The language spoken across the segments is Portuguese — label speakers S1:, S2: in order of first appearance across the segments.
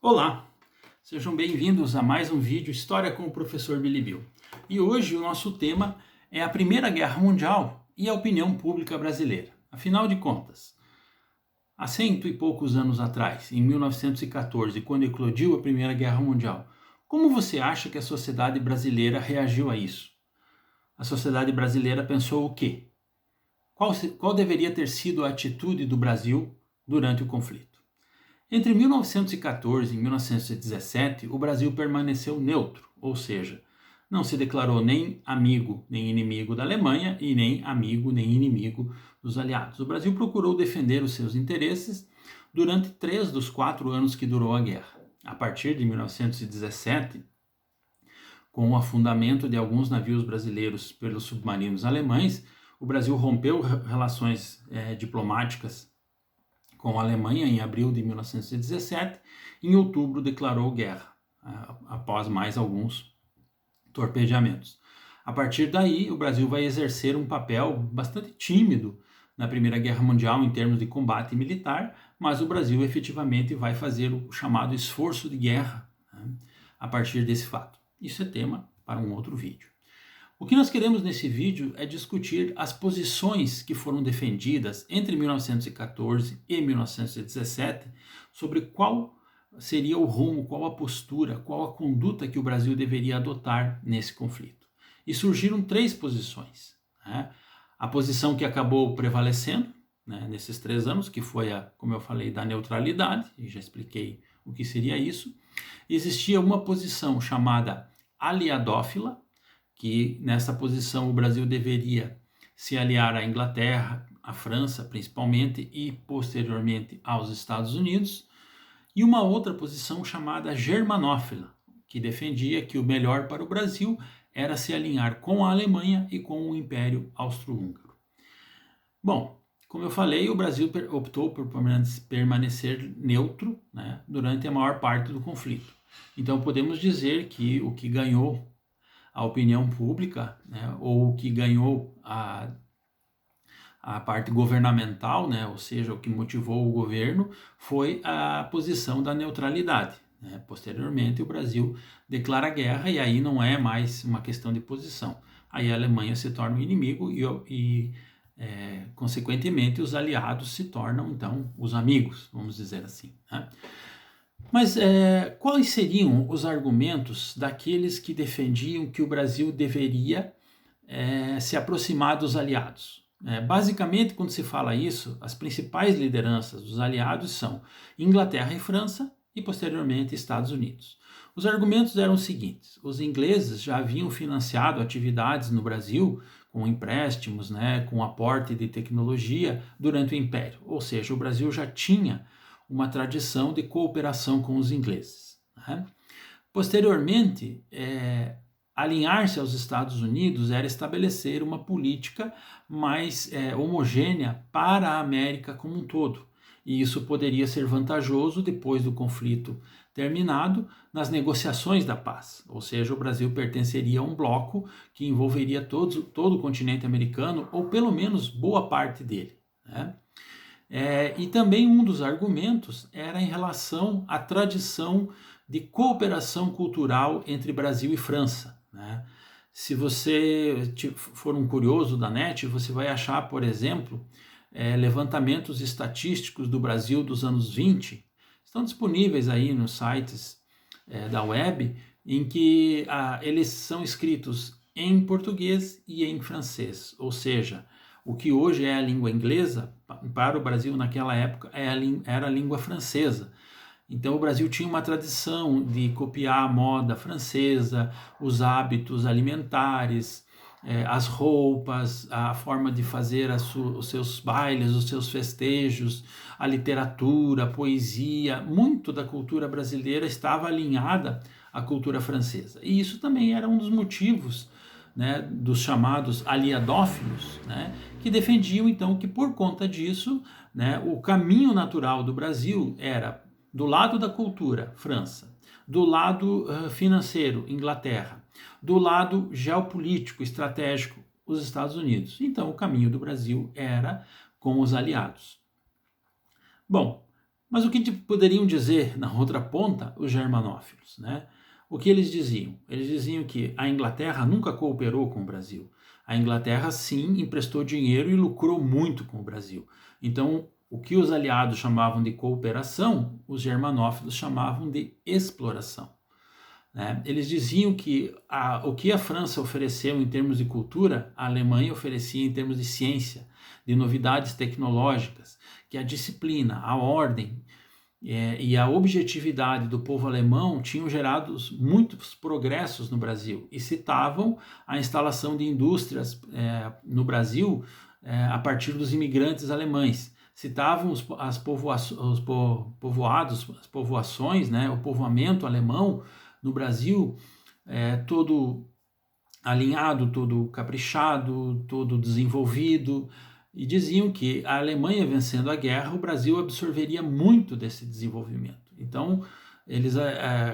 S1: Olá, sejam bem-vindos a mais um vídeo História com o Professor Billy Bill. E hoje o nosso tema é a Primeira Guerra Mundial e a opinião pública brasileira. Afinal de contas, há cento e poucos anos atrás, em 1914, quando eclodiu a Primeira Guerra Mundial, como você acha que a sociedade brasileira reagiu a isso? A sociedade brasileira pensou o quê? Qual deveria ter sido a atitude do Brasil durante o conflito? Entre 1914 e 1917, o Brasil permaneceu neutro, ou seja, não se declarou nem amigo nem inimigo da Alemanha e nem amigo nem inimigo dos aliados. O Brasil procurou defender os seus interesses durante 3 dos 4 anos que durou a guerra. A partir de 1917, com o afundamento de alguns navios brasileiros pelos submarinos alemães, o Brasil rompeu relações diplomáticas com a Alemanha em abril de 1917, em outubro declarou guerra, após mais alguns torpedeamentos. A partir daí, o Brasil vai exercer um papel bastante tímido na Primeira Guerra Mundial em termos de combate militar, mas o Brasil efetivamente vai fazer o chamado esforço de guerra, né, a partir desse fato. Isso é tema para um outro vídeo. O que nós queremos nesse vídeo é discutir as posições que foram defendidas entre 1914 e 1917 sobre qual seria o rumo, qual a postura, qual a conduta que o Brasil deveria adotar nesse conflito. E surgiram 3 posições, né? A posição que acabou prevalecendo, né, nesses 3 anos, que foi como eu falei, da neutralidade, e já expliquei o que seria isso. Existia uma posição chamada aliadófila, que nessa posição o Brasil deveria se aliar à Inglaterra, à França principalmente e posteriormente aos Estados Unidos, e uma outra posição chamada germanófila, que defendia que o melhor para o Brasil era se alinhar com a Alemanha e com o Império Austro-Húngaro. Bom, como eu falei, o Brasil optou por permanecer neutro, né, durante a maior parte do conflito. Então podemos dizer que o que ganhou a opinião pública, né, ou o que ganhou a parte governamental, né, ou seja, o que motivou o governo, foi a posição da neutralidade, né? Posteriormente, o Brasil declara guerra e aí não é mais uma questão de posição. Aí a Alemanha se torna o inimigo e consequentemente, os aliados se tornam, então, os amigos, vamos dizer assim, né? Mas quais seriam os argumentos daqueles que defendiam que o Brasil deveria se aproximar dos aliados? Basicamente, quando se fala isso, as principais lideranças dos aliados são Inglaterra e França e, posteriormente, Estados Unidos. Os argumentos eram os seguintes: os ingleses já haviam financiado atividades no Brasil com empréstimos, né, com aporte de tecnologia durante o Império, ou seja, o Brasil já tinha uma tradição de cooperação com os ingleses, né? Posteriormente, alinhar-se aos Estados Unidos era estabelecer uma política mais homogênea para a América como um todo. E isso poderia ser vantajoso depois do conflito terminado nas negociações da paz. Ou seja, o Brasil pertenceria a um bloco que envolveria todo o continente americano, ou pelo menos boa parte dele, né? E também um dos argumentos era em relação à tradição de cooperação cultural entre Brasil e França, né? Se você for um curioso da net, você vai achar, por exemplo, levantamentos estatísticos do Brasil dos anos 20, estão disponíveis aí nos sites da web, em que eles são escritos em português e em francês, ou seja, o que hoje é a língua inglesa, para o Brasil naquela época era a língua francesa. Então o Brasil tinha uma tradição de copiar a moda francesa, os hábitos alimentares, as roupas, a forma de fazer os seus bailes, os seus festejos, a literatura, a poesia. Muito da cultura brasileira estava alinhada à cultura francesa. E isso também era um dos motivos, né, dos chamados aliadófilos, né, que defendiam então que por conta disso, né, o caminho natural do Brasil era do lado da cultura, França, do lado financeiro, Inglaterra, do lado geopolítico, estratégico, os Estados Unidos. Então o caminho do Brasil era com os aliados. Bom, Mas o que poderiam dizer na outra ponta os germanófilos, né? O que eles diziam? Eles diziam que a Inglaterra nunca cooperou com o Brasil. A Inglaterra, sim, emprestou dinheiro e lucrou muito com o Brasil. Então, o que os aliados chamavam de cooperação, os germanófilos chamavam de exploração, né? Eles diziam que o que a França ofereceu em termos de cultura, a Alemanha oferecia em termos de ciência, de novidades tecnológicas, que a disciplina, a ordem e a objetividade do povo alemão tinham gerado muitos progressos no Brasil e citavam a instalação de indústrias no Brasil a partir dos imigrantes alemães. Citavam as povoações, né, o povoamento alemão no Brasil, todo alinhado, todo caprichado, todo desenvolvido, e diziam que a Alemanha vencendo a guerra, o Brasil absorveria muito desse desenvolvimento. Então, eles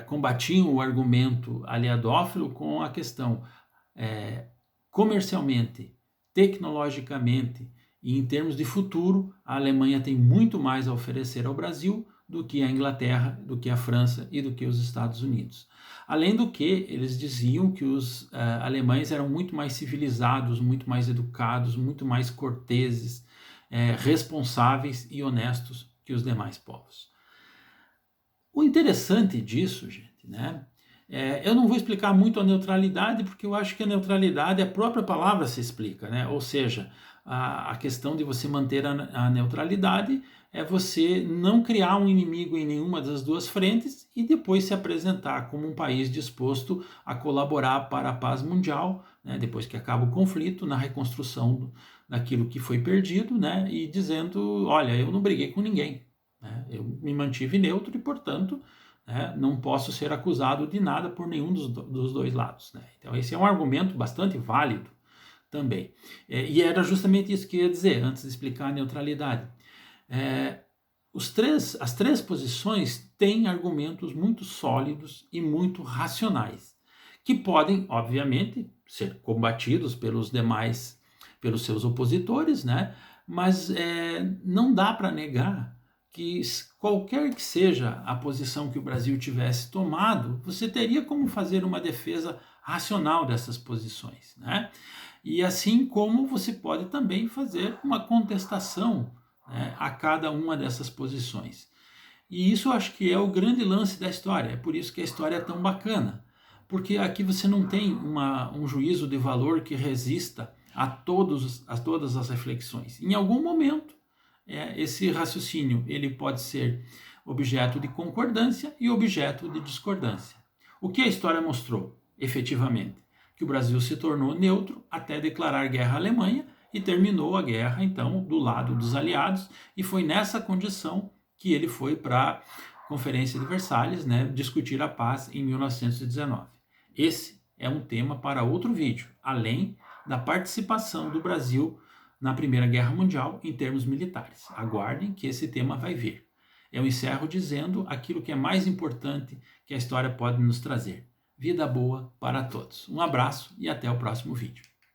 S1: combatiam o argumento aliadófilo com a questão comercialmente, tecnologicamente e em termos de futuro, a Alemanha tem muito mais a oferecer ao Brasil do que a Inglaterra, do que a França e do que os Estados Unidos. Além do que, eles diziam que os alemães eram muito mais civilizados, muito mais educados, muito mais corteses, responsáveis e honestos que os demais povos. O interessante disso, gente, né? Eu não vou explicar muito a neutralidade, porque eu acho que a neutralidade, a própria palavra se explica, né? Ou seja, a questão de você manter a neutralidade é você não criar um inimigo em nenhuma das duas frentes e depois se apresentar como um país disposto a colaborar para a paz mundial, né? Depois que acaba o conflito, na reconstrução daquilo que foi perdido, né? E dizendo, olha, eu não briguei com ninguém, né? Eu me mantive neutro e, portanto, não posso ser acusado de nada por nenhum dos dois lados, né? Então esse é um argumento bastante válido também. E era justamente isso que eu ia dizer antes de explicar a neutralidade. As três posições têm argumentos muito sólidos e muito racionais, que podem, obviamente, ser combatidos pelos seus opositores, né? Mas não dá para negar que qualquer que seja a posição que o Brasil tivesse tomado, você teria como fazer uma defesa racional dessas posições, né? E assim como você pode também fazer uma contestação, né, a cada uma dessas posições. E isso eu acho que é o grande lance da história, é por isso que a história é tão bacana, porque aqui você não tem um juízo de valor que resista a todas as reflexões. Em algum momento, esse raciocínio ele pode ser objeto de concordância e objeto de discordância. O que a história mostrou, efetivamente? Que o Brasil se tornou neutro até declarar guerra à Alemanha e terminou a guerra, então, do lado dos aliados, e foi nessa condição que ele foi para a Conferência de Versalhes, né, discutir a paz em 1919. Esse é um tema para outro vídeo, além da participação do Brasil na Primeira Guerra Mundial em termos militares. Aguardem que esse tema vai vir. Eu encerro dizendo aquilo que é mais importante que a história pode nos trazer. Vida boa para todos. Um abraço e até o próximo vídeo.